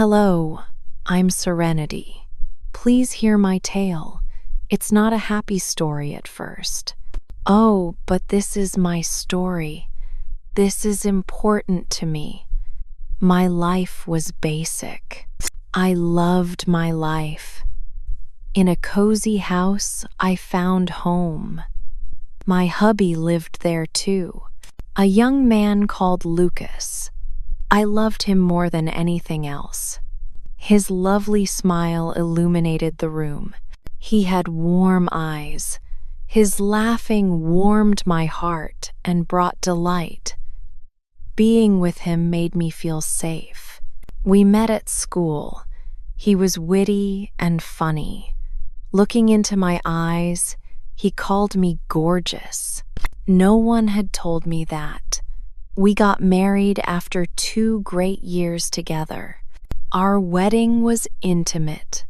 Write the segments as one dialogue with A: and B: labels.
A: Hello, I'm Serenity. Please hear my tale. It's not a happy story at first. Oh, but this is my story. This is important to me. My life was basic. I loved my life. In a cozy house, I found home. My hubby lived there too, a young man called Lucas. I loved him more than anything else. His lovely smile illuminated the room. He had warm eyes. His laughing warmed my heart and brought delight. Being with him made me feel safe. We met at school. He was witty and funny. Looking into my eyes, he called me gorgeous. No one had told me that. We got married after 2 great years together. Our wedding was intimate.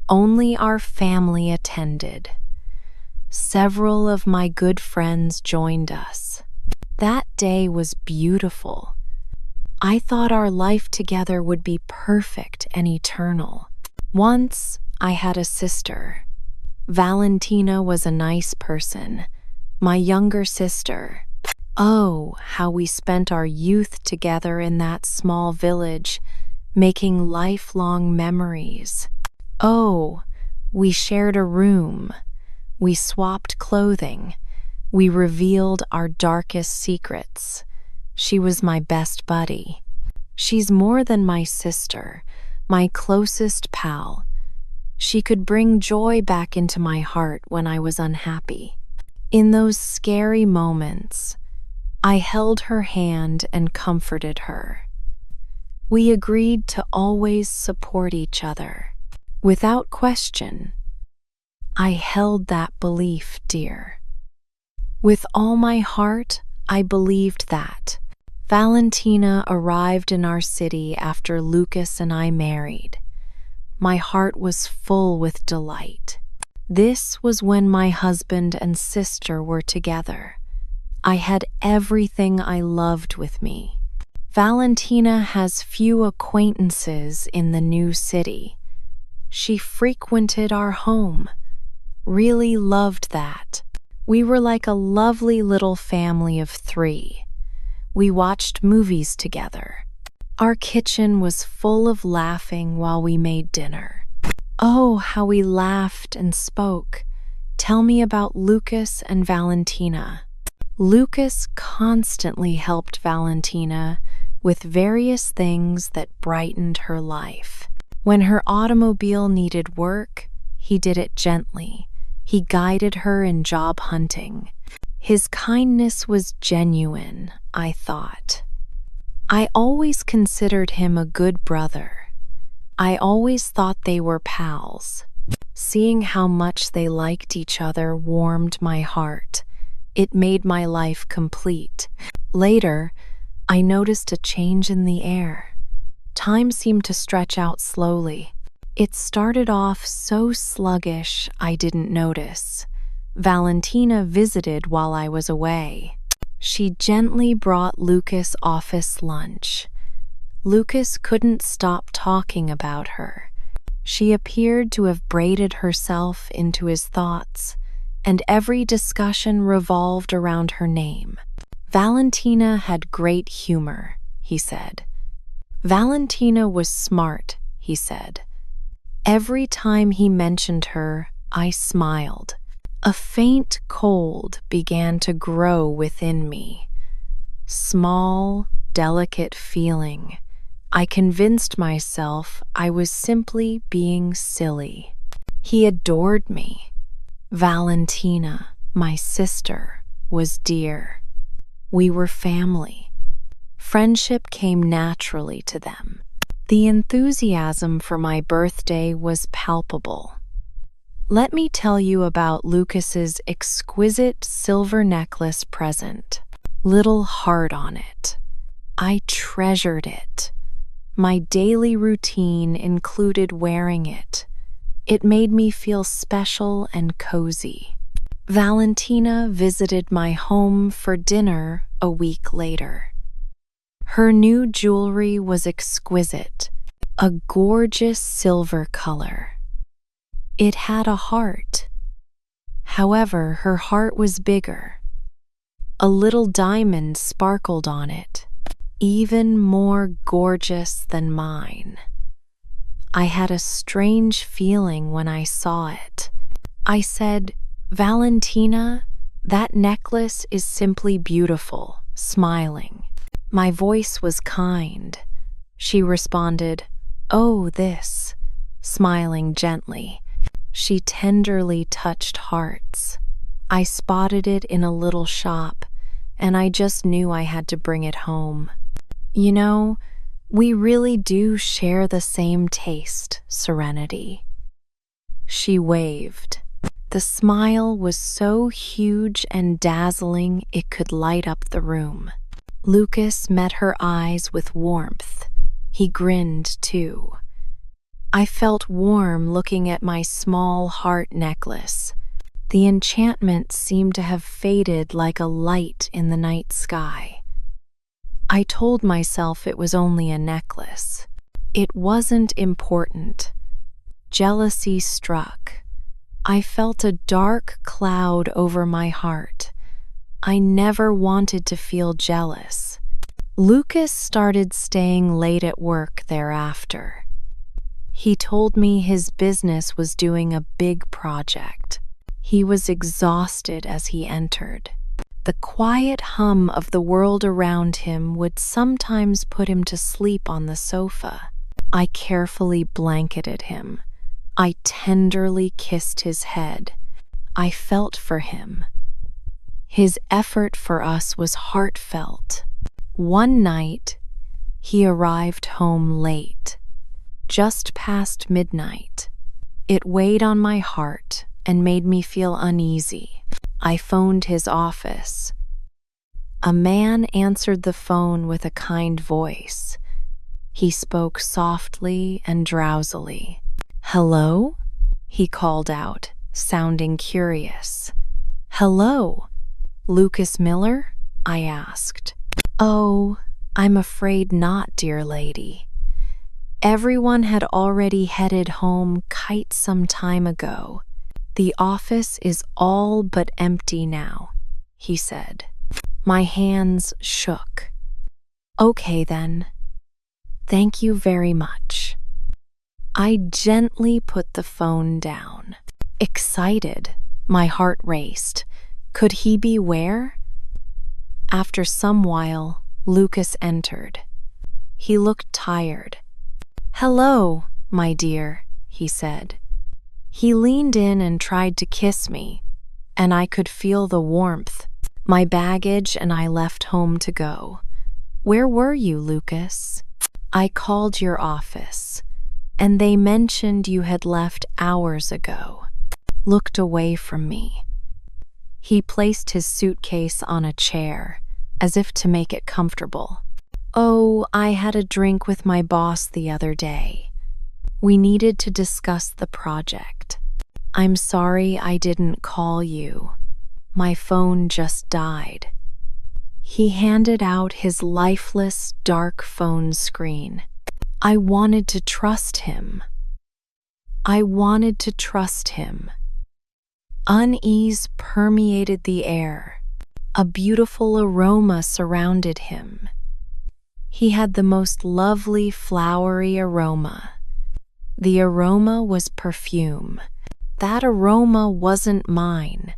A: Only our family attended. Several of my good friends joined us. That day was beautiful. I thought our life together would be perfect and eternal. Once, I had a sister. Valentina was a nice person, my younger sister. Oh, how we spent our youth together in that small village, making lifelong memories. Oh, we shared a room. We swapped clothing. We revealed our darkest secrets. She was my best buddy. She's more than my sister, my closest pal. She could bring joy back into my heart when I was unhappy. In those scary moments, I held her hand and comforted her. We agreed to always support each other. Without question, I held that belief dear. With all my heart, I believed that. Valentina arrived in our city after Lucas and I married. My heart was full with delight. This was when my husband and sister were together. I had everything I loved with me. Valentina has few acquaintances in the new city. She frequented our home. Really loved that. We were like a lovely little family of 3. We watched movies together. Our kitchen was full of laughing while we made dinner. Oh, how we laughed and spoke. Tell me about Lucas and Valentina. Lucas constantly helped Valentina with various things that brightened her life. When her automobile needed work, he did it gently. He guided her in job hunting. His kindness was genuine, I thought. I always considered him a good brother. I always thought they were pals. Seeing how much they liked each other warmed my heart. It made my life complete. Later, I noticed a change in the air. Time seemed to stretch out slowly. It started off so sluggish I didn't notice. Valentina visited while I was away. She gently brought Lucas office lunch. Lucas couldn't stop talking about her. She appeared to have braided herself into his thoughts, and every discussion revolved around her name. Valentina had great humor, he said. Valentina was smart, he said. Every time he mentioned her, I smiled. A faint cold began to grow within me. Small, delicate feeling. I convinced myself I was simply being silly. He adored me. Valentina, my sister, was dear. We were family. Friendship came naturally to them. The enthusiasm for my birthday was palpable. Let me tell you about Lucas's exquisite silver necklace present. Little heart on it. I treasured it. My daily routine included wearing it. It made me feel special and cozy. Valentina visited my home for dinner a week later. Her new jewelry was exquisite. a gorgeous silver color. It had a heart. However, her heart was bigger. A little diamond sparkled on it, even more gorgeous than mine. I had a strange feeling when I saw it. I said, "Valentina, that necklace is simply beautiful," smiling. My voice was kind. She responded, "Oh, this," smiling gently. She tenderly touched hearts. I spotted it in a little shop, and I just knew I had to bring it home. "You know, we really do share the same taste, Serenity." She waved. The smile was so huge and dazzling it could light up the room. Lucas met her eyes with warmth. He grinned too. I felt warm looking at my small heart necklace. The enchantment seemed to have faded like a light in the night sky. I told myself it was only a necklace. It wasn't important. Jealousy struck. I felt a dark cloud over my heart. I never wanted to feel jealous. Lucas started staying late at work thereafter. He told me his business was doing a big project. He was exhausted as he entered. The quiet hum of the world around him would sometimes put him to sleep on the sofa. I carefully blanketed him. I tenderly kissed his head. I felt for him. His effort for us was heartfelt. One night, he arrived home late, just past midnight. It weighed on my heart and made me feel uneasy. I phoned his office. A man answered the phone with a kind voice. He spoke softly and drowsily. "Hello?" he called out, sounding curious. "Hello, Lucas Miller?" I asked. "Oh, I'm afraid not, dear lady. Everyone had already headed home quite some time ago. The office is all but empty now," he said. My hands shook. "Okay then. Thank you very much." I gently put the phone down. Excited, my heart raced. Could he be where? After some while, Lucas entered. He looked tired. "Hello, my dear," he said. He leaned in and tried to kiss me, and I could feel the warmth. My baggage and I left home to go. "Where were you, Lucas?" "I called your office, and they mentioned you had left hours ago." Looked away from me. He placed his suitcase on a chair, as if to make it comfortable. "Oh, I had a drink with my boss the other day. We needed to discuss the project. I'm sorry I didn't call you. My phone just died." He handed out his lifeless, dark phone screen. I wanted to trust him. I wanted to trust him. Unease permeated the air. A beautiful aroma surrounded him. He had the most lovely flowery aroma. The aroma was perfume. That aroma wasn't mine.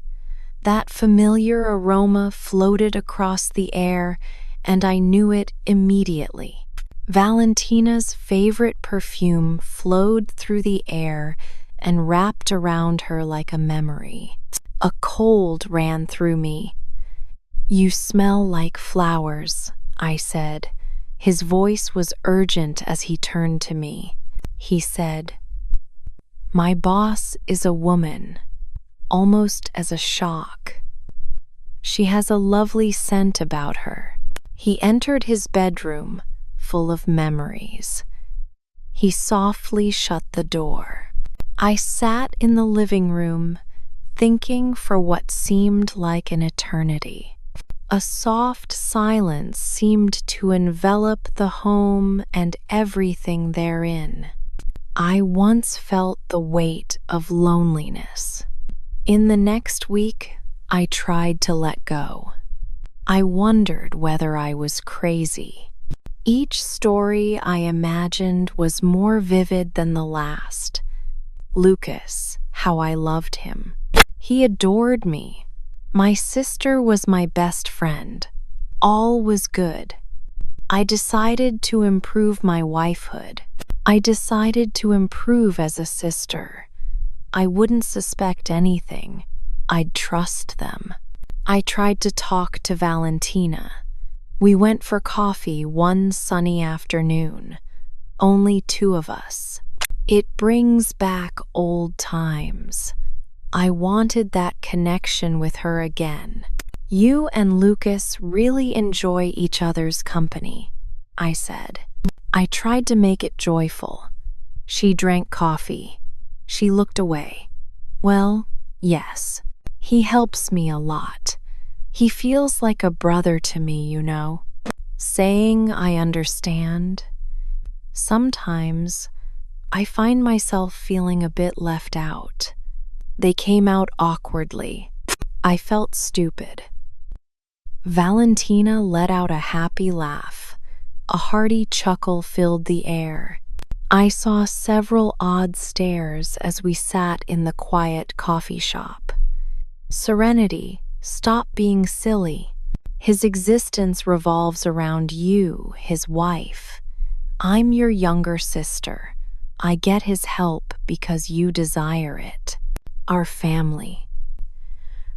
A: That familiar aroma floated across the air, and I knew it immediately. Valentina's favorite perfume flowed through the air and wrapped around her like a memory. A cold ran through me. "You smell like flowers," I said. His voice was urgent as he turned to me. He said, "My boss is a woman," almost as a shock. "She has a lovely scent about her." He entered his bedroom, full of memories. He softly shut the door. I sat in the living room, thinking for what seemed like an eternity. A soft silence seemed to envelop the home and everything therein. I once felt the weight of loneliness. In the next week, I tried to let go. I wondered whether I was crazy. Each story I imagined was more vivid than the last. Lucas, how I loved him. He adored me. My sister was my best friend. All was good. I decided to improve my wifehood. I decided to improve as a sister. I wouldn't suspect anything. I'd trust them. I tried to talk to Valentina. We went for coffee one sunny afternoon. Only two of us. It brings back old times. I wanted that connection with her again. You and Lucas really enjoy each other's company, I said. I tried to make it joyful. She drank coffee. She looked away. Well, yes, he helps me a lot. He feels like a brother to me, you know. Saying I understand. Sometimes I find myself feeling a bit left out. They came out awkwardly. I felt stupid. Valentina let out a happy laugh. A hearty chuckle filled the air. I saw several odd stares as we sat in the quiet coffee shop. Serenity, stop being silly. His existence revolves around you, his wife. I'm your younger sister. I get his help because you desire it. Our family.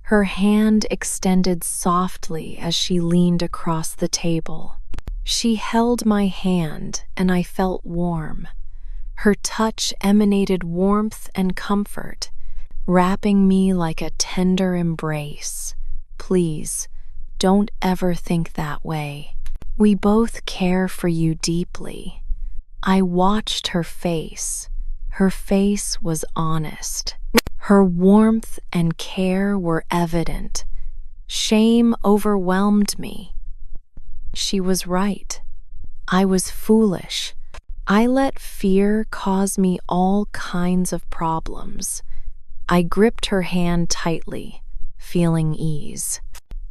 A: Her hand extended softly as she leaned across the table. She held my hand and I felt warm. Her touch emanated warmth and comfort, wrapping me like a tender embrace. Please, don't ever think that way. We both care for you deeply. I watched her face. Her face was honest. Her warmth and care were evident. Shame overwhelmed me. She was right. I was foolish. I let fear cause me all kinds of problems. I gripped her hand tightly, feeling ease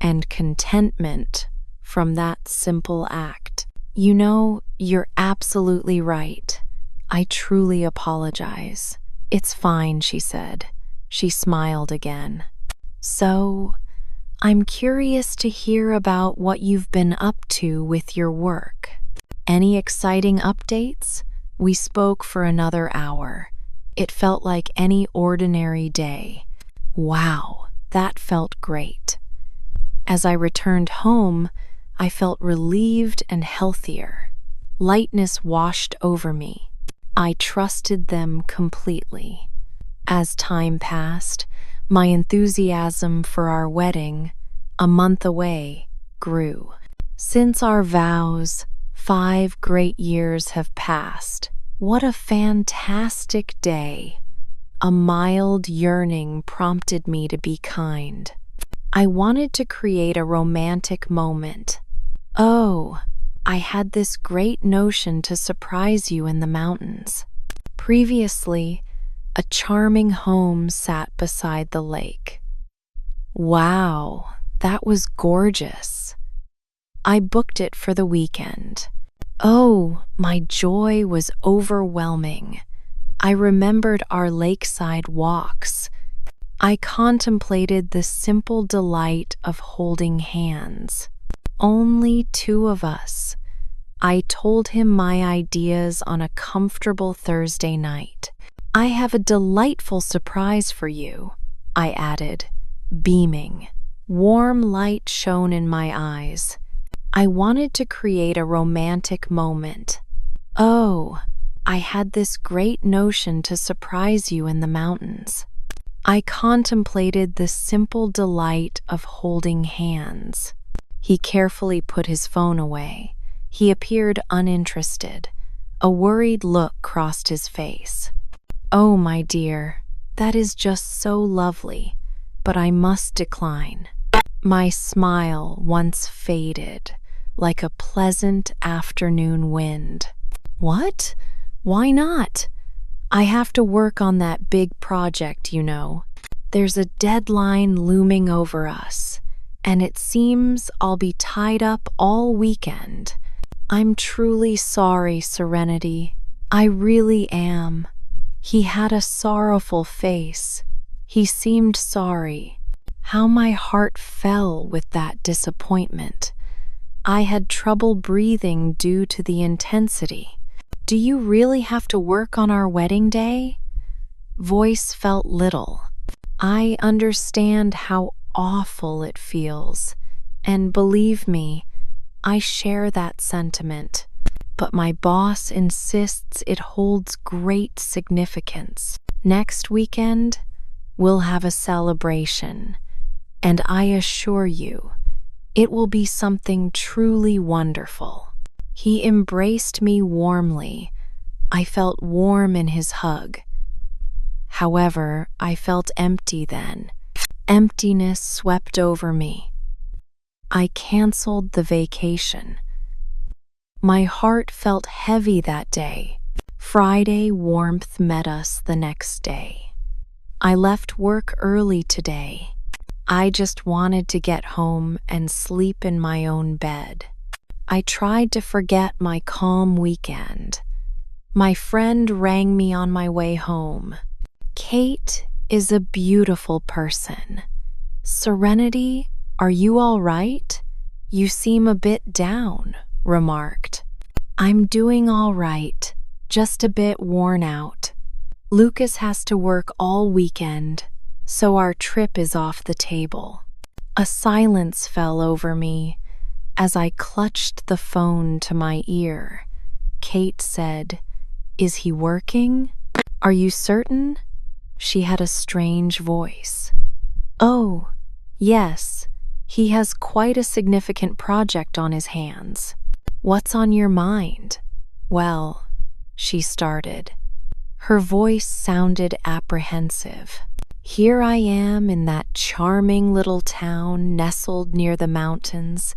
A: and contentment from that simple act. You know, you're absolutely right. I truly apologize. It's fine, she said. She smiled again. So, I'm curious to hear about what you've been up to with your work. Any exciting updates? We spoke for another hour. It felt like any ordinary day. Wow, that felt great. As I returned home, I felt relieved and healthier. Lightness washed over me. I trusted them completely. As time passed, my enthusiasm for our wedding, a month away, grew. Since our vows, 5 great years have passed. What a fantastic day. A mild yearning prompted me to be kind. I wanted to create a romantic moment. Oh, I had this great notion to surprise you in the mountains. Previously, a charming home sat beside the lake. Wow, that was gorgeous. I booked it for the weekend. Oh, my joy was overwhelming. I remembered our lakeside walks. I contemplated the simple delight of holding hands. Only 2 of us. I told him my ideas on a comfortable Thursday night. I have a delightful surprise for you, I added, beaming. Warm light shone in my eyes. I wanted to create a romantic moment. Oh, I had this great notion to surprise you in the mountains. I contemplated the simple delight of holding hands. He carefully put his phone away. He appeared uninterested. A worried look crossed his face. Oh, my dear, that is just so lovely, but I must decline. My smile once faded like a pleasant afternoon wind. What? Why not? I have to work on that big project, you know. There's a deadline looming over us, and it seems I'll be tied up all weekend. I'm truly sorry, Serenity. I really am. He had a sorrowful face. He seemed sorry. How my heart fell with that disappointment. I had trouble breathing due to the intensity. Do you really have to work on our wedding day? Voice felt little. I understand how awful it feels, and believe me, I share that sentiment. But my boss insists it holds great significance. Next weekend, we'll have a celebration, and I assure you, it will be something truly wonderful. He embraced me warmly. I felt warm in his hug. However, I felt empty then. Emptiness swept over me. I canceled the vacation. My heart felt heavy that day. Friday warmth met us the next day. I left work early today. I just wanted to get home and sleep in my own bed. I tried to forget my calm weekend. My friend rang me on my way home. Kate is a beautiful person. Serenity, are you all right? You seem a bit down, remarked. I'm doing all right, just a bit worn out. Lucas has to work all weekend, so our trip is off the table. A silence fell over me as I clutched the phone to my ear. Kate said, "Is he working? Are you certain?" She had a strange voice. "Oh, yes, he has quite a significant project on his hands. What's on your mind?" "Well," she started. Her voice sounded apprehensive. "Here I am in that charming little town nestled near the mountains,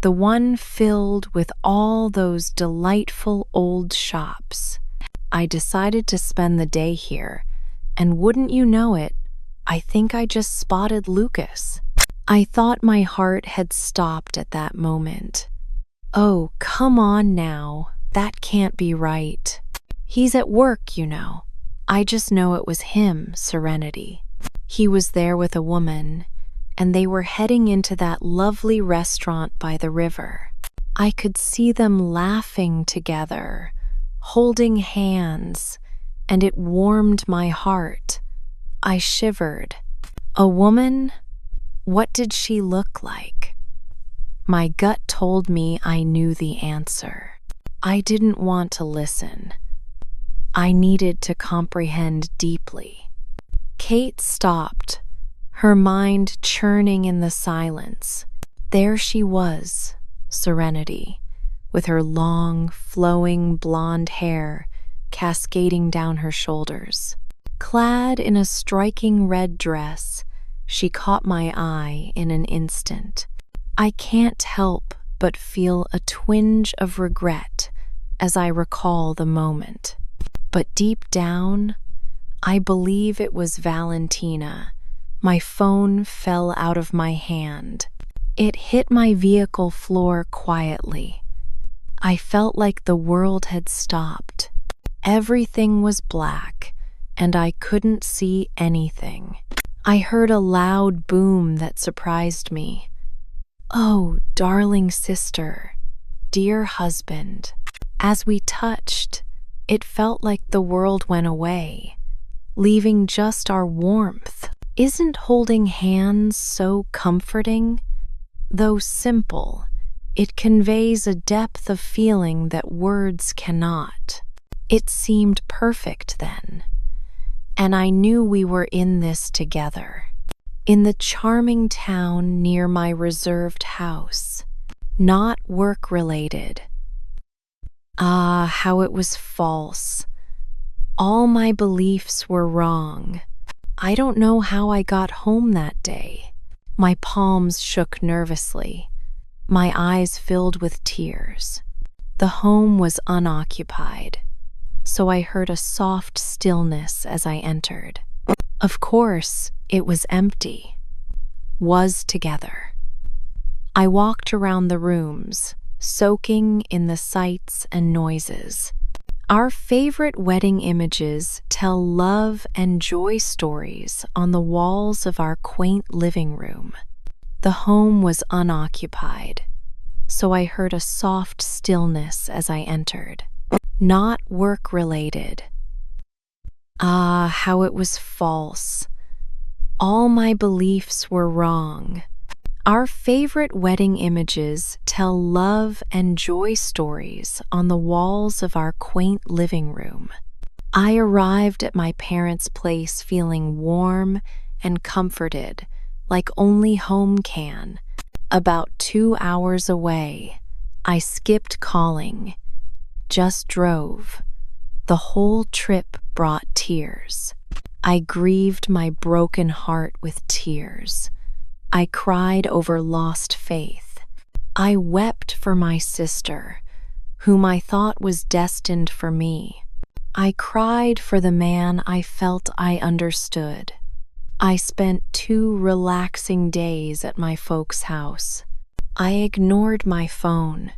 A: the one filled with all those delightful old shops. I decided to spend the day here, and wouldn't you know it, I think I just spotted Lucas." I thought my heart had stopped at that moment. Oh, come on now, that can't be right. He's at work, you know. I just know it was him, Serenity. He was there with a woman, and they were heading into that lovely restaurant by the river. I could see them laughing together, holding hands, and it warmed my heart. I shivered. A woman? What did she look like? My gut told me I knew the answer. I didn't want to listen. I needed to comprehend deeply. Kate stopped, her mind churning in the silence. There she was, Serenity, with her long, flowing blonde hair cascading down her shoulders. Clad in a striking red dress, she caught my eye in an instant. I can't help but feel a twinge of regret as I recall the moment. But deep down, I believe it was Valentina. My phone fell out of my hand. It hit my vehicle floor quietly. I felt like the world had stopped. Everything was black, and I couldn't see anything. I heard a loud boom that surprised me. "Oh, darling sister, dear husband." As we touched, it felt like the world went away, leaving just our warmth. Isn't holding hands so comforting? Though simple, it conveys a depth of feeling that words cannot. It seemed perfect then, and I knew we were in this together. In the charming town near my reserved house, not work-related. Ah, how it was false. All my beliefs were wrong. I don't know how I got home that day. My palms shook nervously. My eyes filled with tears. The home was unoccupied, so I heard a soft stillness as I entered. Of course, it was empty. Was together. I walked around the rooms, soaking in the sights and noises. Our favorite wedding images tell love and joy stories on the walls of our quaint living room. The home was unoccupied, so I heard a soft stillness as I entered. Not work-related. Ah, how it was false. All my beliefs were wrong. Our favorite wedding images tell love and joy stories on the walls of our quaint living room. I arrived at my parents' place feeling warm and comforted, like only home can. About 2 hours away, I skipped calling, just drove. The whole trip brought tears. I grieved my broken heart with tears. I cried over lost faith. I wept for my sister, whom I thought was destined for me. I cried for the man I felt I understood. I spent 2 relaxing days at my folks' house. I ignored my phone.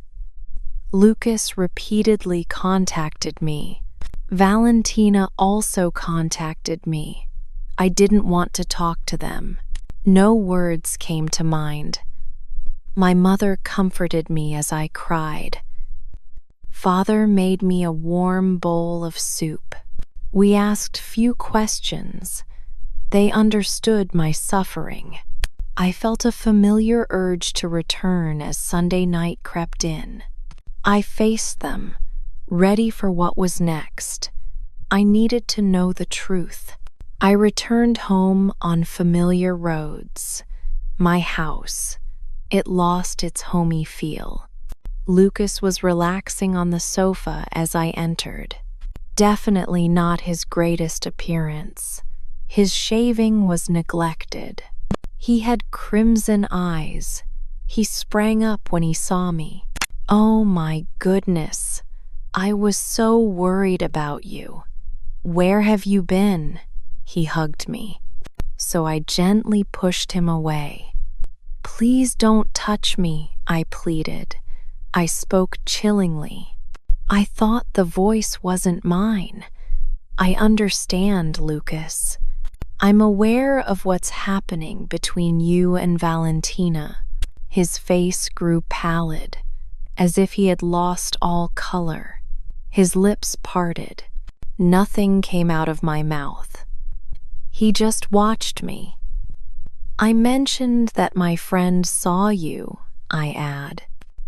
A: Lucas repeatedly contacted me. Valentina also contacted me. I didn't want to talk to them. No words came to mind. My mother comforted me as I cried. Father made me a warm bowl of soup. We asked few questions. They understood my suffering. I felt a familiar urge to return as Sunday night crept in. I faced them, ready for what was next. I needed to know the truth. I returned home on familiar roads. My house. It lost its homey feel. Lucas was relaxing on the sofa as I entered. Definitely not his greatest appearance. His shaving was neglected. He had crimson eyes. He sprang up when he saw me. Oh my goodness. I was so worried about you. Where have you been? He hugged me. So I gently pushed him away. Please don't touch me, I pleaded. I spoke chillingly. I thought the voice wasn't mine. I understand, Lucas. I'm aware of what's happening between you and Valentina. His face grew pallid, as if he had lost all color. His lips parted. Nothing came out of my mouth. He just watched me. I mentioned that my friend saw you, I add.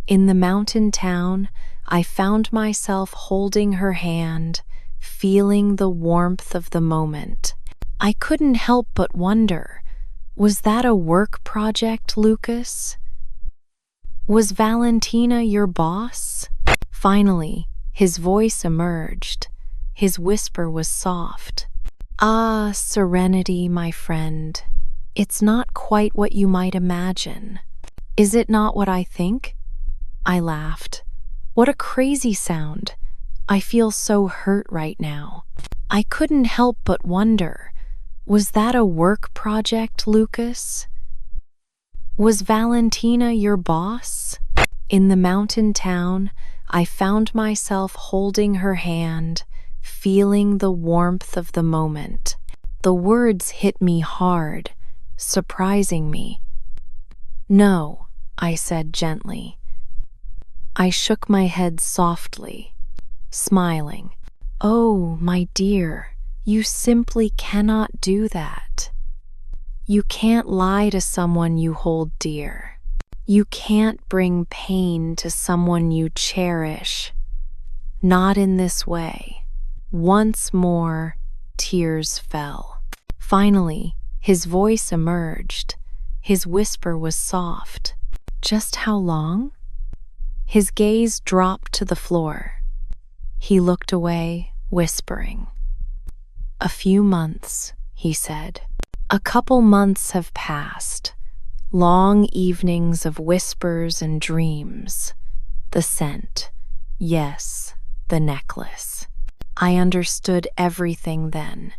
A: In the mountain town, I found myself holding her hand, feeling the warmth of the moment. I couldn't help but wonder, was that a work project, Lucas? Was Valentina your boss? Finally, his voice emerged. His whisper was soft. Ah, Serenity, my friend. It's not quite what you might imagine. Is it not what I think? I laughed. What a crazy sound. I feel so hurt right now. I couldn't help but wonder, was that a work project, Lucas? Was Valentina your boss? In the mountain town, I found myself holding her hand, feeling the warmth of the moment. The words hit me hard, surprising me. No, I said gently. I shook my head softly, smiling. Oh, my dear, you simply cannot do that. You can't lie to someone you hold dear. You can't bring pain to someone you cherish. Not in this way. Once more, tears fell. Finally, his voice emerged. His whisper was soft. Just how long? His gaze dropped to the floor. He looked away, whispering. A few months, he said. A couple months have passed. Long evenings of whispers and dreams. The scent. Yes, the necklace. I understood everything then.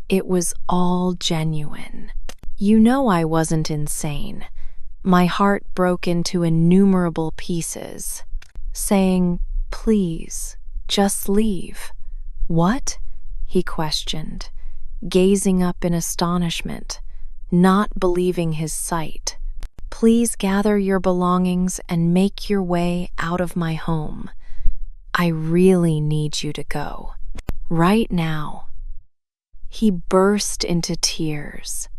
A: It was all genuine. You know I wasn't insane. My heart broke into innumerable pieces, saying, "Please, just leave." "What?" he questioned, gazing up in astonishment, not believing his sight. "Please gather your belongings and make your way out of my home. I really need you to go. Right now." He burst into tears.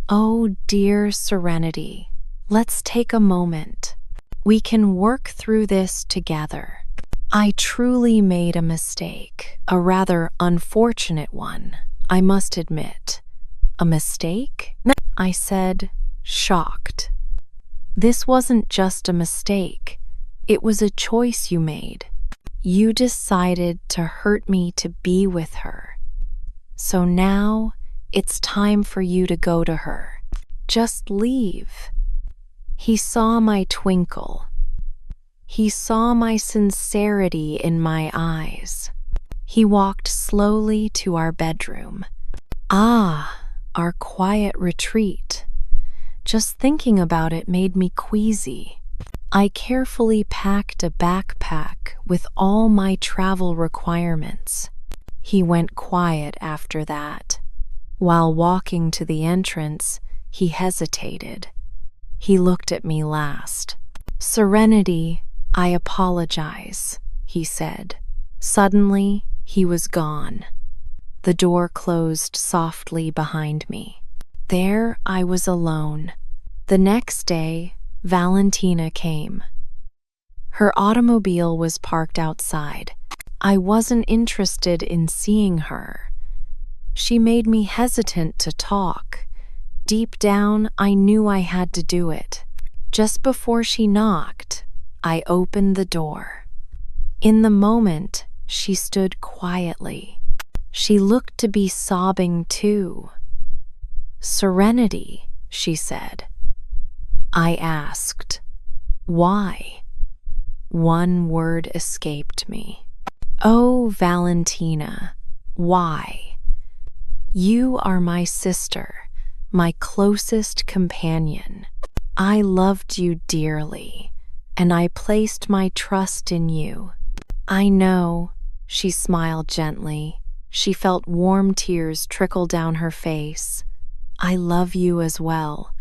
A: "Oh, dear Serenity, let's take a moment. We can work through this together. I truly made a mistake, a rather unfortunate one, I must admit." "A mistake?" I said, shocked. "This wasn't just a mistake. It was a choice you made. You decided to hurt me to be with her. So now it's time for you to go to her. Just leave." He saw my twinkle. He saw my sincerity in my eyes. He walked slowly to our bedroom. Our quiet retreat. Just thinking about it made me queasy. I carefully packed a backpack with all my travel requirements. He went quiet after that. While walking to the entrance, he hesitated. He looked at me last. "Serenity, I apologize," he said. Suddenly, he was gone. The door closed softly behind me. There I was alone. The next day, Valentina came. Her automobile was parked outside. I wasn't interested in seeing her. She made me hesitant to talk. Deep down, I knew I had to do it. Just before she knocked, I opened the door. In the moment, she stood quietly. She looked to be sobbing too. "Serenity," she said. I asked, "Why?" One word escaped me. "Oh, Valentina, why? You are my sister, my closest companion. I loved you dearly, and I placed my trust in you." "I know," she smiled gently. She felt warm tears trickle down her face. "I love you as well.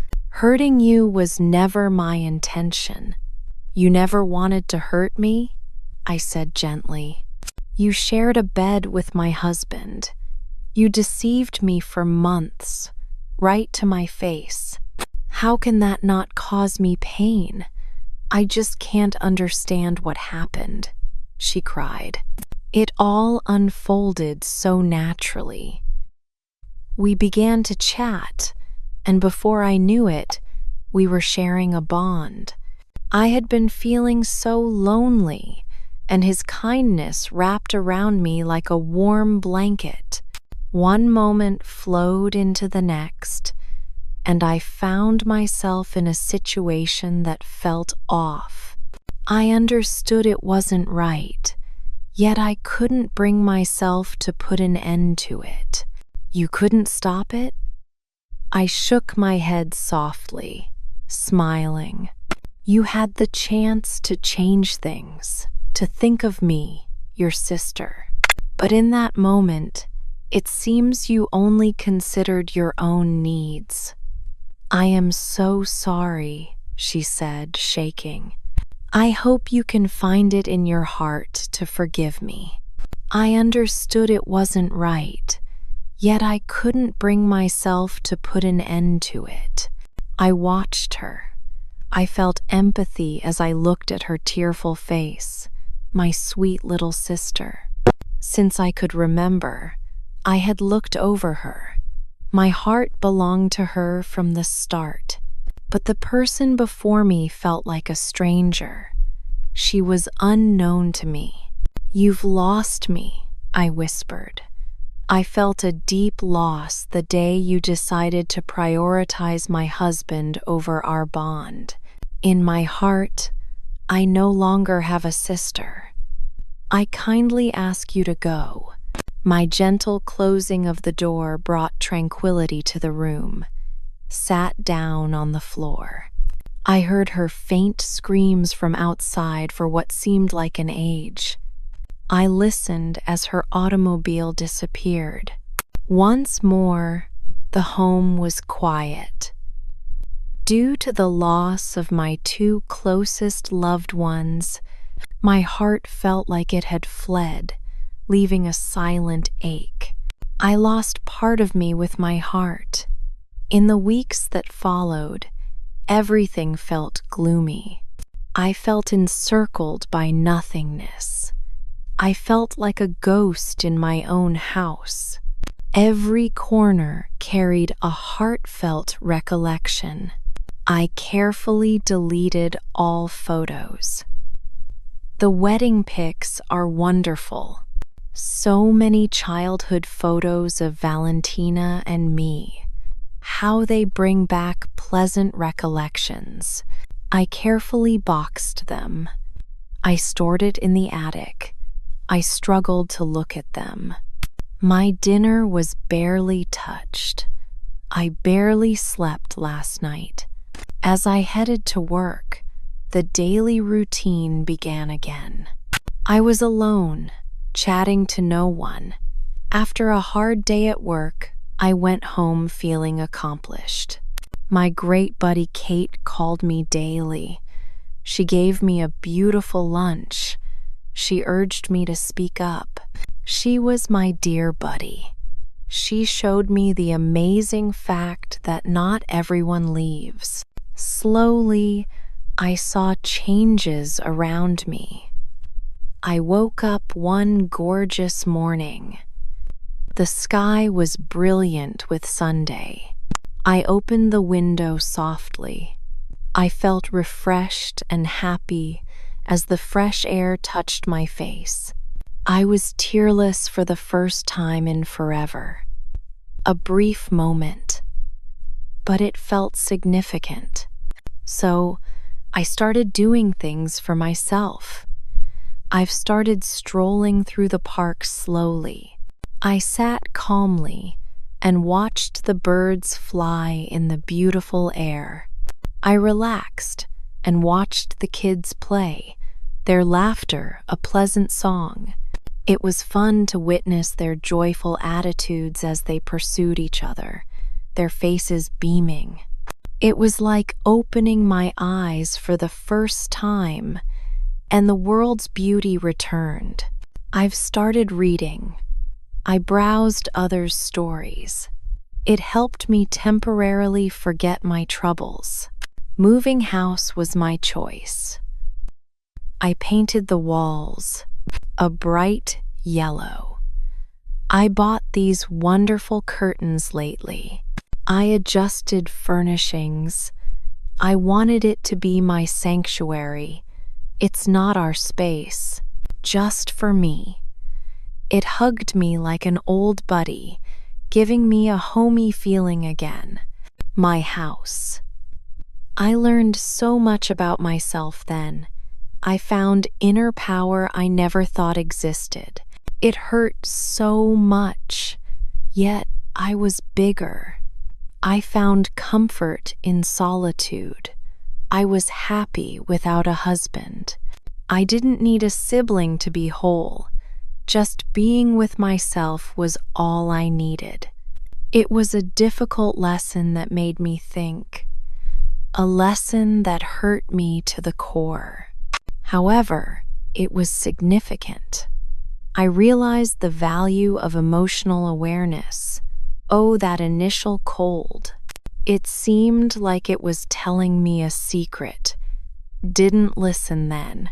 A: Hurting you was never my intention." "You never wanted to hurt me?" I said gently. "You shared a bed with my husband. You deceived me for months, right to my face. How can that not cause me pain? I just can't understand what happened," she cried. It all unfolded so naturally. We began to chat, and before I knew it, we were sharing a bond. I had been feeling so lonely, and his kindness wrapped around me like a warm blanket. One moment flowed into the next, and I found myself in a situation that felt off. I understood it wasn't right, yet I couldn't bring myself to put an end to it. "You couldn't stop it?" I shook my head softly, smiling. "You had the chance to change things, to think of me, your sister. But in that moment, it seems you only considered your own needs." "I am so sorry," she said, shaking. "I hope you can find it in your heart to forgive me. I understood it wasn't right, yet I couldn't bring myself to put an end to it." I watched her. I felt empathy as I looked at her tearful face, my sweet little sister. Since I could remember, I had looked over her. My heart belonged to her from the start, but the person before me felt like a stranger. She was unknown to me. "You've lost me," I whispered. I felt a deep loss the day you decided to prioritize my husband over our bond. In my heart, I no longer have a sister. I kindly ask you to go." My gentle closing of the door brought tranquility to the room. Sat down on the floor. I heard her faint screams from outside for what seemed like an age. I listened as her automobile disappeared. Once more, the home was quiet. Due to the loss of my two closest loved ones, my heart felt like it had fled, leaving a silent ache. I lost part of me with my heart. In the weeks that followed, everything felt gloomy. I felt encircled by nothingness. I felt like a ghost in my own house. Every corner carried a heartfelt recollection. I carefully deleted all photos. The wedding pics are wonderful. So many childhood photos of Valentina and me. How they bring back pleasant recollections. I carefully boxed them. I stored it in the attic. I struggled to look at them. My dinner was barely touched. I barely slept last night. As I headed to work, the daily routine began again. I was alone, chatting to no one. After a hard day at work, I went home feeling accomplished. My great buddy Kate called me daily. She gave me a beautiful lunch. She urged me to speak up. She was my dear buddy. She showed me the amazing fact that not everyone leaves. Slowly, I saw changes around me. I woke up one gorgeous morning. The sky was brilliant with Sunday. I opened the window softly. I felt refreshed and happy as the fresh air touched my face. I was tearless for the first time in forever. A brief moment, but it felt significant. So, I started doing things for myself. I've started strolling through the park slowly. I sat calmly and watched the birds fly in the beautiful air. I relaxed and watched the kids play, their laughter a pleasant song. It was fun to witness their joyful attitudes as they pursued each other, their faces beaming. It was like opening my eyes for the first time, and the world's beauty returned. I've started reading. I browsed others' stories. It helped me temporarily forget my troubles. Moving house was my choice. I painted the walls a bright yellow. I bought these wonderful curtains lately. I adjusted furnishings. I wanted it to be my sanctuary. It's not our space, just for me. It hugged me like an old buddy, giving me a homey feeling again. My house. I learned so much about myself then. I found inner power I never thought existed. It hurt so much, yet I was bigger. I found comfort in solitude. I was happy without a husband. I didn't need a sibling to be whole. Just being with myself was all I needed. It was a difficult lesson that made me think. A lesson that hurt me to the core. However, it was significant. I realized the value of emotional awareness. Oh, that initial cold. It seemed like it was telling me a secret. Didn't listen then.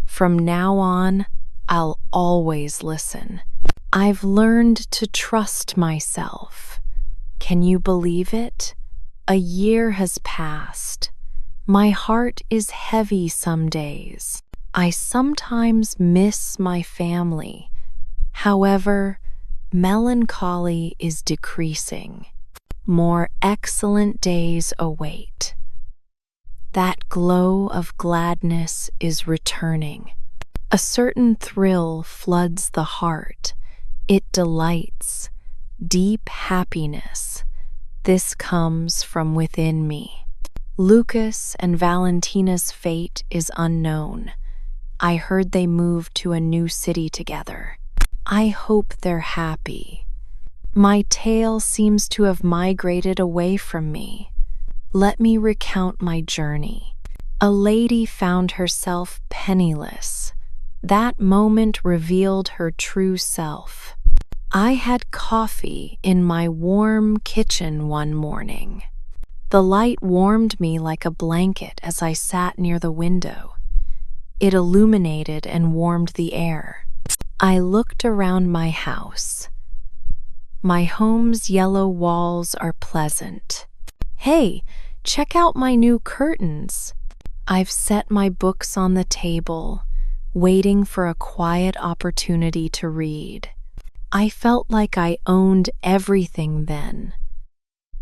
A: From now on, I'll always listen. I've learned to trust myself. Can you believe it? A year has passed. My heart is heavy some days. I sometimes miss my family. However, Melancholy is decreasing. More excellent days await. That glow of gladness is returning. A certain thrill floods the heart. It delights. Deep happiness. This comes from within me. Lucas and Valentina's fate is unknown. I heard they moved to a new city together. I hope they're happy. My tale seems to have migrated away from me. Let me recount my journey. A lady found herself penniless. That moment revealed her true self. I had coffee in my warm kitchen one morning. The light warmed me like a blanket as I sat near the window. It illuminated and warmed the air. I looked around my house. My home's yellow walls are pleasant. Hey, check out my new curtains. I've set my books on the table, waiting for a quiet opportunity to read. I felt like I owned everything then.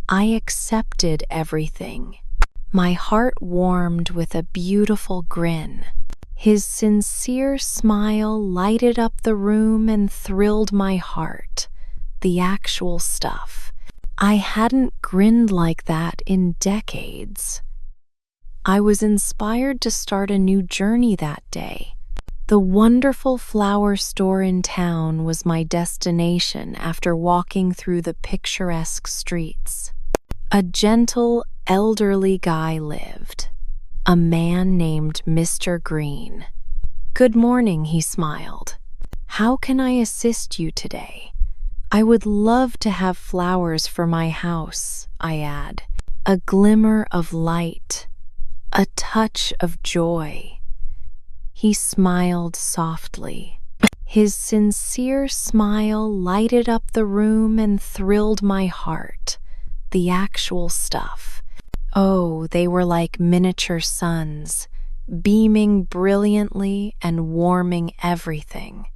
A: I accepted everything. My heart warmed with a beautiful grin. His sincere smile lighted up the room and thrilled my heart. The actual stuff. I hadn't grinned like that in decades. I was inspired to start a new journey that day. The wonderful flower store in town was my destination after walking through the picturesque streets. A gentle, elderly guy lived. A man named Mr. Green. "Good morning," he smiled. "How can I assist you today?" "I would love to have flowers for my house," I add. A glimmer of light, a touch of joy. He smiled softly. His sincere smile lighted up the room and thrilled my heart. The actual stuff. Oh, they were like miniature suns, beaming brilliantly and warming everything.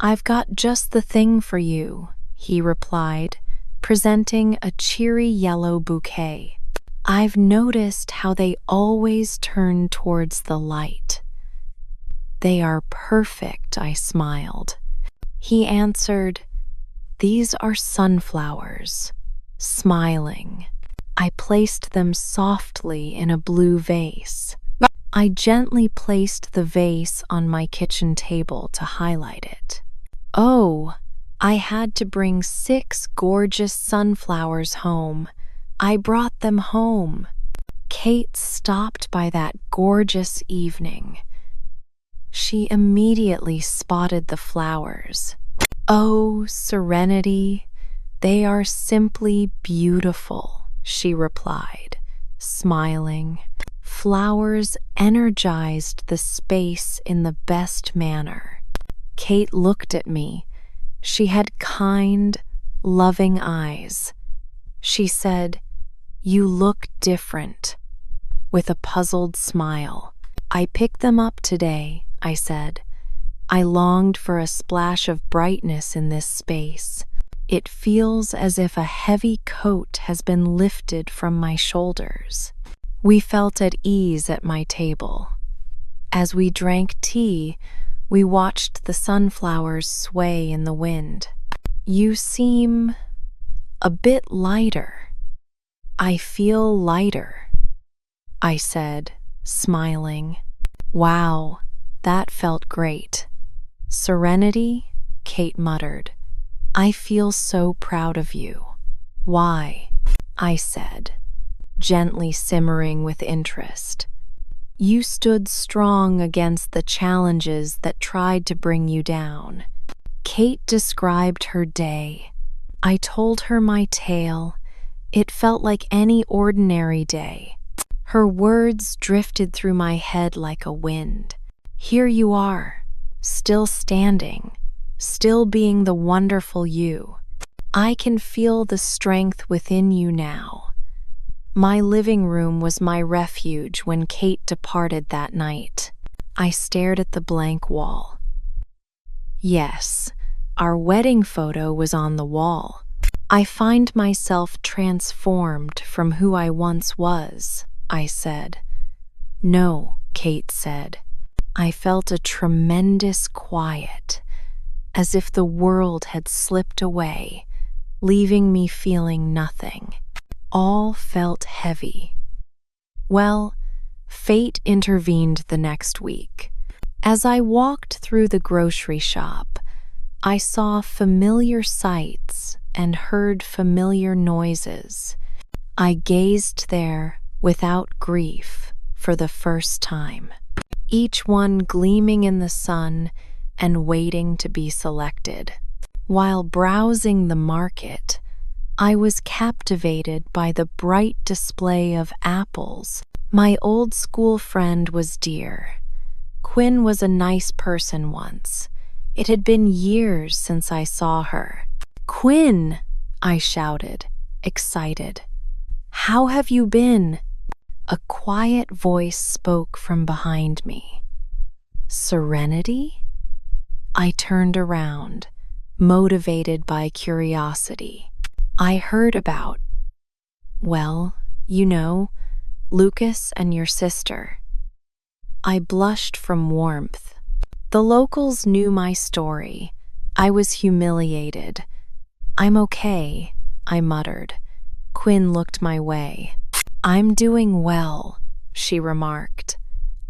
A: "I've got just the thing for you," he replied, presenting a cheery yellow bouquet. "I've noticed how they always turn towards the light." "They are perfect," I smiled. He answered, "These are sunflowers." Smiling, I placed them softly in a blue vase. I gently placed the vase on my kitchen table to highlight it. Oh, I had to bring 6 gorgeous sunflowers home. I brought them home. Kate stopped by that gorgeous evening. She immediately spotted the flowers. "Oh, Serenity, they are simply beautiful," she replied, smiling. Flowers energized the space in the best manner. Kate looked at me. She had kind, loving eyes. She said, "You look different," with a puzzled smile. "I picked them up today," I said. "I longed for a splash of brightness in this space. It feels as if a heavy coat has been lifted from my shoulders." We felt at ease at my table. As we drank tea, we watched the sunflowers sway in the wind. "You seem a bit lighter." "I feel lighter," I said, smiling. "Wow, that felt great." "Serenity," Kate muttered. "I feel so proud of you." "Why?" I said, gently simmering with interest. "You stood strong against the challenges that tried to bring you down." Kate described her day. I told her my tale. It felt like any ordinary day. Her words drifted through my head like a wind. Here you are, still standing, still being the wonderful you. I can feel the strength within you now. My living room was my refuge when Kate departed that night. I stared at the blank wall. Yes, Our wedding photo was on the wall. I find myself transformed from who I once was, I said. No, Kate said. I felt a tremendous quiet, as if the world had slipped away, leaving me feeling nothing. All felt heavy. Well, fate intervened the next week. As I walked through the grocery shop, I saw familiar sights and heard familiar noises. I gazed there without grief for the first time, each one gleaming in the sun and waiting to be selected. While browsing the market, I was captivated by the bright display of apples. My old school friend was dear. Quinn was a nice person once. It had been years since I saw her. Quinn, I shouted, excited. How have you been? A quiet voice spoke from behind me. Serenity? I turned around, motivated by curiosity. I heard about, well, you know, Lucas and your sister. I blushed from warmth. The locals knew my story. I was humiliated. I'm okay, I muttered. Quinn looked my way. I'm doing well, she remarked.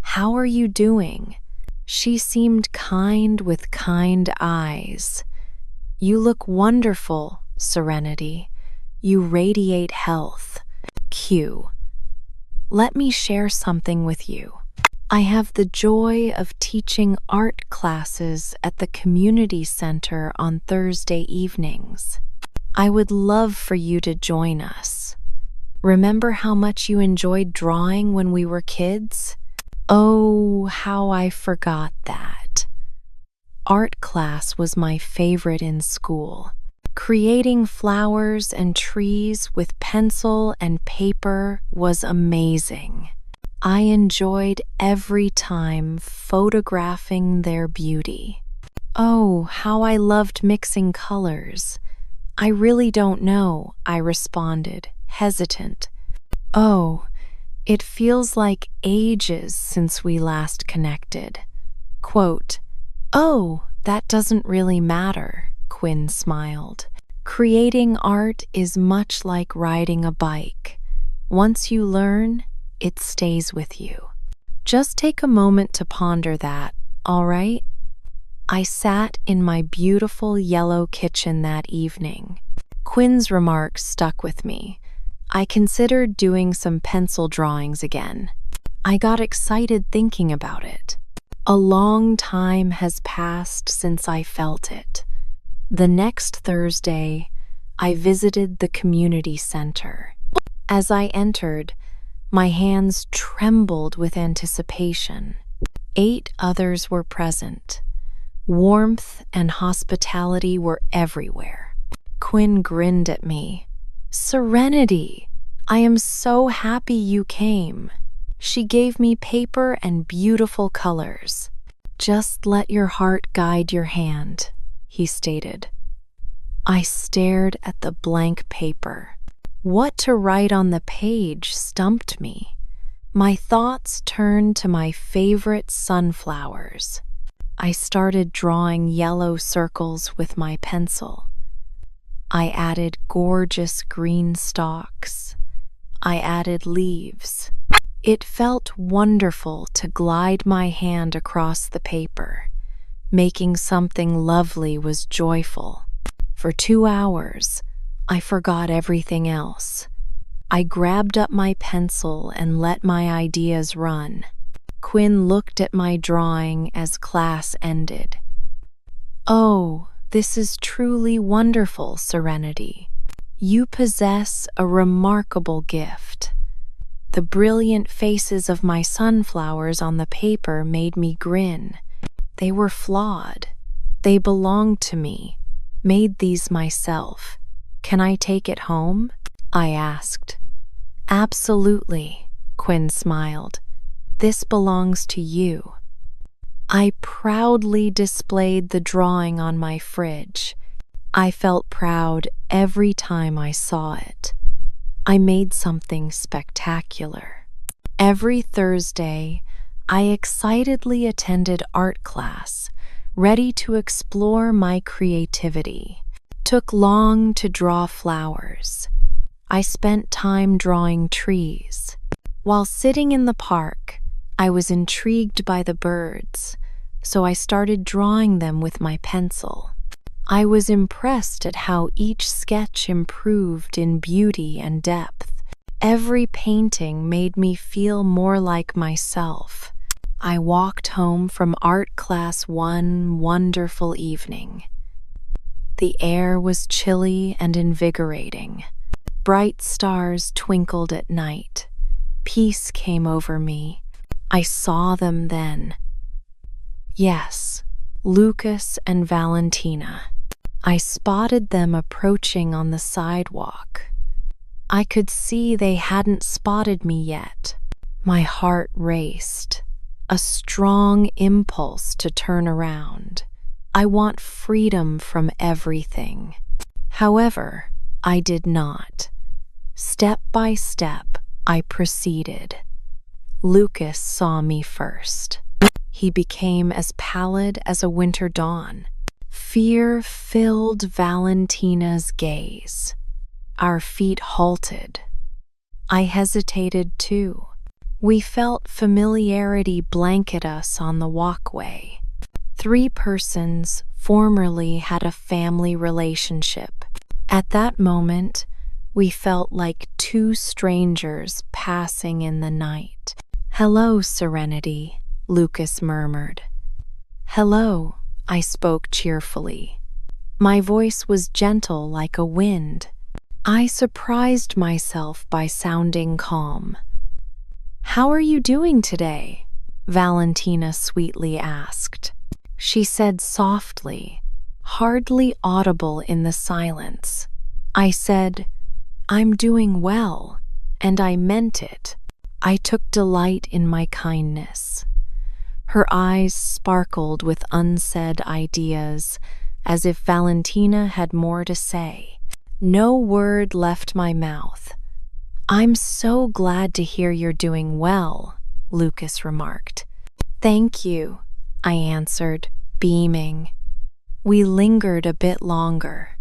A: How are you doing? She seemed kind with kind eyes. You look wonderful, Serenity. You radiate health. Q. Let me share something with you. I have the joy of teaching art classes at the community center on Thursday evenings. I would love for you to join us. Remember how much you enjoyed drawing when we were kids? Oh, how I forgot that. Art class was my favorite in school. Creating flowers and trees with pencil and paper was amazing. I enjoyed every time photographing their beauty. Oh, how I loved mixing colors. I really don't know, I responded, hesitant. Oh, it feels like ages since we last connected. Quote, oh, that doesn't really matter, Quinn smiled. Creating art is much like riding a bike. Once you learn, it stays with you. Just take a moment to ponder that, all right? I sat in my beautiful yellow kitchen that evening. Quinn's remarks stuck with me. I considered doing some pencil drawings again. I got excited thinking about it. A long time has passed since I felt it. The next Thursday, I visited the community center. As I entered, my hands trembled with anticipation. 8 others were present. Warmth and hospitality were everywhere. Quinn grinned at me. Serenity, I am so happy you came. She gave me paper and beautiful colors. Just let your heart guide your hand, he stated. I stared at the blank paper. What to write on the page stumped me. My thoughts turned to my favorite sunflowers. I started drawing yellow circles with my pencil. I added gorgeous green stalks. I added leaves. It felt wonderful to glide my hand across the paper. Making something lovely was joyful. For 2 hours, I forgot everything else. I grabbed up my pencil and let my ideas run. Quinn looked at my drawing as class ended. Oh, this is truly wonderful, Serenity. You possess a remarkable gift. The brilliant faces of my sunflowers on the paper made me grin. They were flawed. They belonged to me. Made these myself. Can I take it home? I asked. Absolutely, Quinn smiled. This belongs to you. I proudly displayed the drawing on my fridge. I felt proud every time I saw it. I made something spectacular. Every Thursday, I excitedly attended art class, ready to explore my creativity. Took long to draw flowers. I spent time drawing trees. While sitting in the park, I was intrigued by the birds, so I started drawing them with my pencil. I was impressed at how each sketch improved in beauty and depth. Every painting made me feel more like myself. I walked home from art class one wonderful evening. The air was chilly and invigorating. Bright stars twinkled at night. Peace came over me. I saw them then. Yes, Lucas and Valentina. I spotted them approaching on the sidewalk. I could see they hadn't spotted me yet. My heart raced. A strong impulse to turn around. I want freedom from everything. However, I did not. Step by step, I proceeded. Lucas saw me first. He became as pallid as a winter dawn. Fear filled Valentina's gaze. Our feet halted. I hesitated too. We felt familiarity blanket us on the walkway. 3 persons formerly had a family relationship. At that moment, we felt like 2 strangers passing in the night. "Hello, Serenity," Lucas murmured. "Hello," I spoke cheerfully. My voice was gentle like a wind. I surprised myself by sounding calm. "How are you doing today?" Valentina sweetly asked. She said softly, hardly audible in the silence. I said, "I'm doing well," and I meant it. I took delight in my kindness. Her eyes sparkled with unsaid ideas, as if Valentina had more to say. No word left my mouth. "I'm so glad to hear you're doing well," Lucas remarked. "Thank you," I answered, beaming. We lingered a bit longer.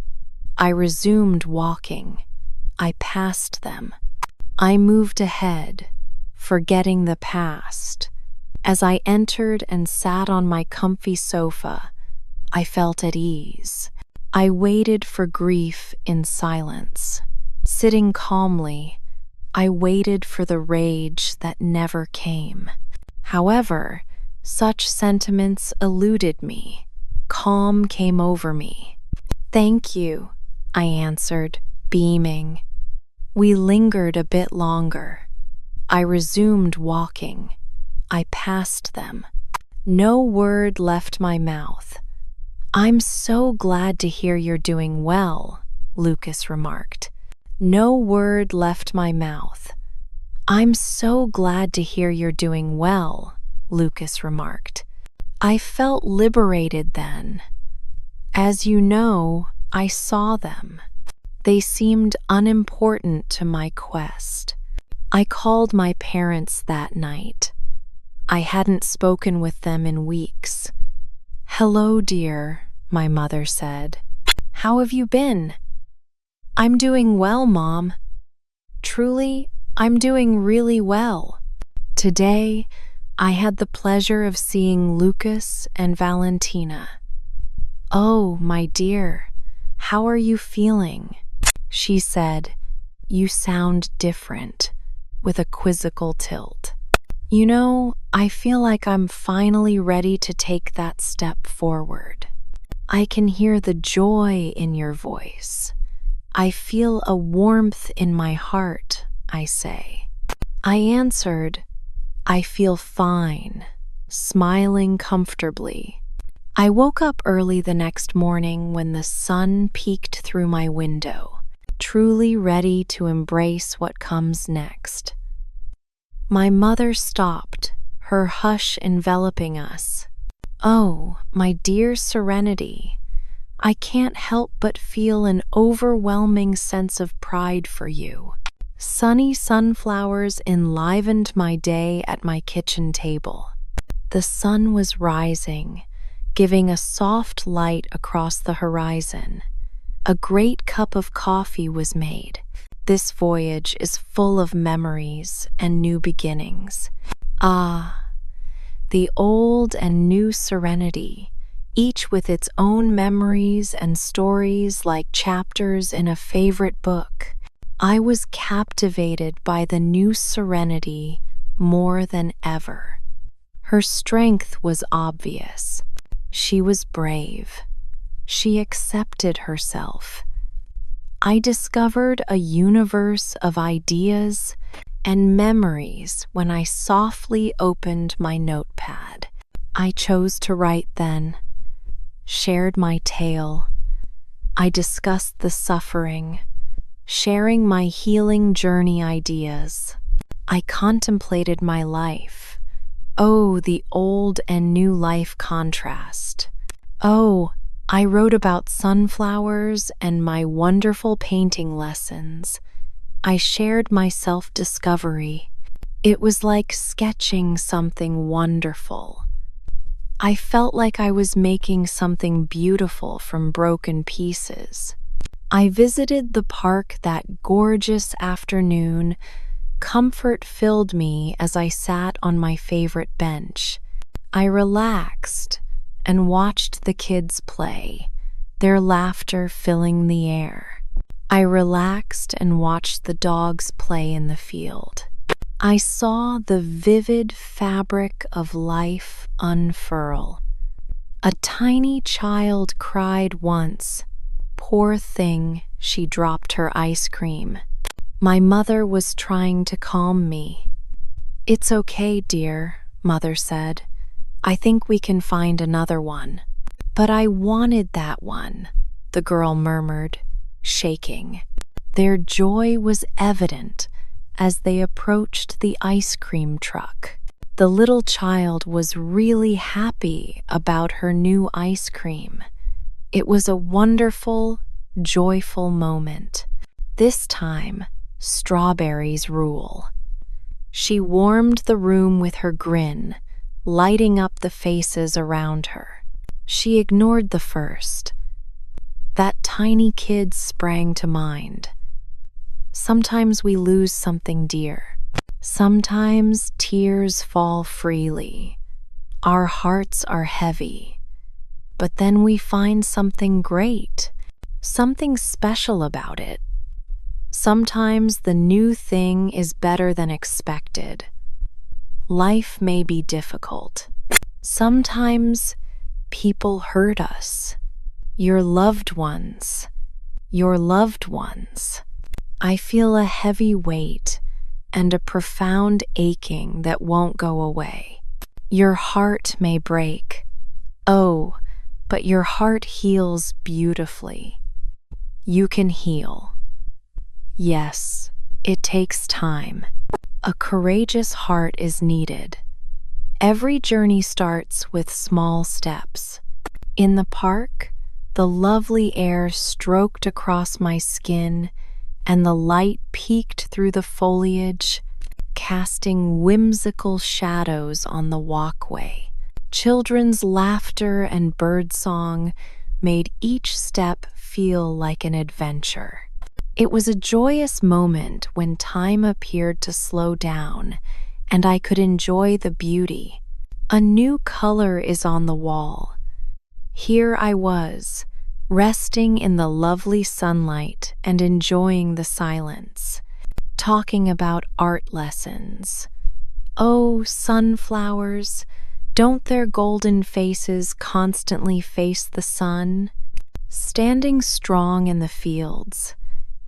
A: I resumed walking. I passed them. I moved ahead, forgetting the past. As I entered and sat on my comfy sofa, I felt at ease. I waited for grief in silence. Sitting calmly, I waited for the rage that never came. However, such sentiments eluded me. Calm came over me. "Thank you," I answered, beaming. We lingered a bit longer. I resumed walking. I passed them. No word left my mouth. "I'm so glad to hear you're doing well," Lucas remarked. No word left my mouth. "I'm so glad to hear you're doing well," Lucas remarked. I felt liberated then. As you know, I saw them. They seemed unimportant to my quest. I called my parents that night. I hadn't spoken with them in weeks. "Hello, dear," my mother said. "How have you been?" "I'm doing well, Mom. Truly, I'm doing really well. Today, I had the pleasure of seeing Lucas and Valentina." "Oh, my dear, how are you feeling?" She said, "You sound different," with a quizzical tilt. "You know, I feel like I'm finally ready to take that step forward. I can hear the joy in your voice. I feel a warmth in my heart," I say. I answered, "I feel fine," smiling comfortably. I woke up early the next morning when the sun peeked through my window, truly ready to embrace what comes next. My mother stopped, her hush enveloping us. Oh, my dear Serenity, I can't help but feel an overwhelming sense of pride for you. Sunny sunflowers enlivened my day at my kitchen table. The sun was rising, giving a soft light across the horizon. A great cup of coffee was made. This voyage is full of memories and new beginnings. Ah, the old and new Serenity, each with its own memories and stories like chapters in a favorite book. I was captivated by the new Serenity more than ever. Her strength was obvious. She was brave. She accepted herself. I discovered a universe of ideas and memories when I softly opened my notepad. I chose to write then, shared my tale. I discussed the suffering, sharing my healing journey ideas. I contemplated my life. Oh, the old and new life contrast. Oh, I wrote about sunflowers and my wonderful painting lessons. I shared my self-discovery. It was like sketching something wonderful. I felt like I was making something beautiful from broken pieces. I visited the park that gorgeous afternoon. Comfort filled me as I sat on my favorite bench. I relaxed and watched the kids play, their laughter filling the air. I relaxed and watched the dogs play in the field. I saw the vivid fabric of life unfurl. A tiny child cried once. Poor thing, she dropped her ice cream. My mother was trying to calm me. "It's okay, dear," Mother said. "I think we can find another one." "But I wanted that one," the girl murmured, shaking. Their joy was evident as they approached the ice cream truck. The little child was really happy about her new ice cream. It was a wonderful, joyful moment. This time, strawberries rule. She warmed the room with her grin, lighting up the faces around her. She ignored the first. That tiny kid sprang to mind. Sometimes we lose something dear. Sometimes tears fall freely. Our hearts are heavy. But then we find something great, something special about it. Sometimes the new thing is better than expected. Life may be difficult. Sometimes people hurt us. Your loved ones. I feel a heavy weight and a profound aching that won't go away. Your heart may break. Oh, but your heart heals beautifully. You can heal. Yes, it takes time. A courageous heart is needed. Every journey starts with small steps. In the park, the lovely air stroked across my skin, and the light peeked through the foliage, casting whimsical shadows on the walkway. Children's laughter and birdsong made each step feel like an adventure. It was a joyous moment when time appeared to slow down, and I could enjoy the beauty. A new color is on the wall. Here I was, resting in the lovely sunlight and enjoying the silence, talking about art lessons. Oh, sunflowers, don't their golden faces constantly face the sun? Standing strong in the fields,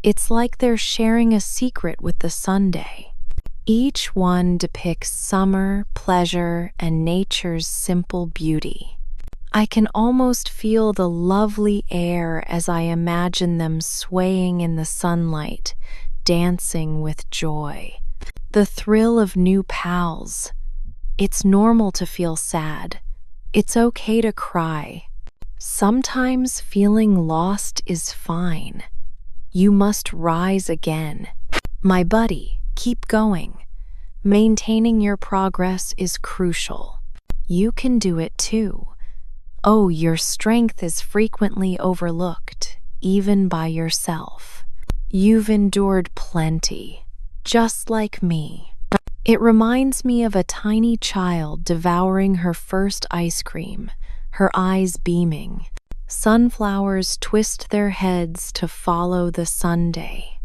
A: it's like they're sharing a secret with the Sunday. Each one depicts summer, pleasure, and nature's simple beauty. I can almost feel the lovely air as I imagine them swaying in the sunlight, dancing with joy. The thrill of new pals. It's normal to feel sad, It's okay to cry. Sometimes feeling lost is fine. You must rise again. My buddy, keep going. Maintaining your progress is crucial. You can do it too. Oh, your strength is frequently overlooked, even by yourself. You've endured plenty, just like me. It reminds me of a tiny child devouring her first ice cream, her eyes beaming. Sunflowers twist their heads to follow the sundae.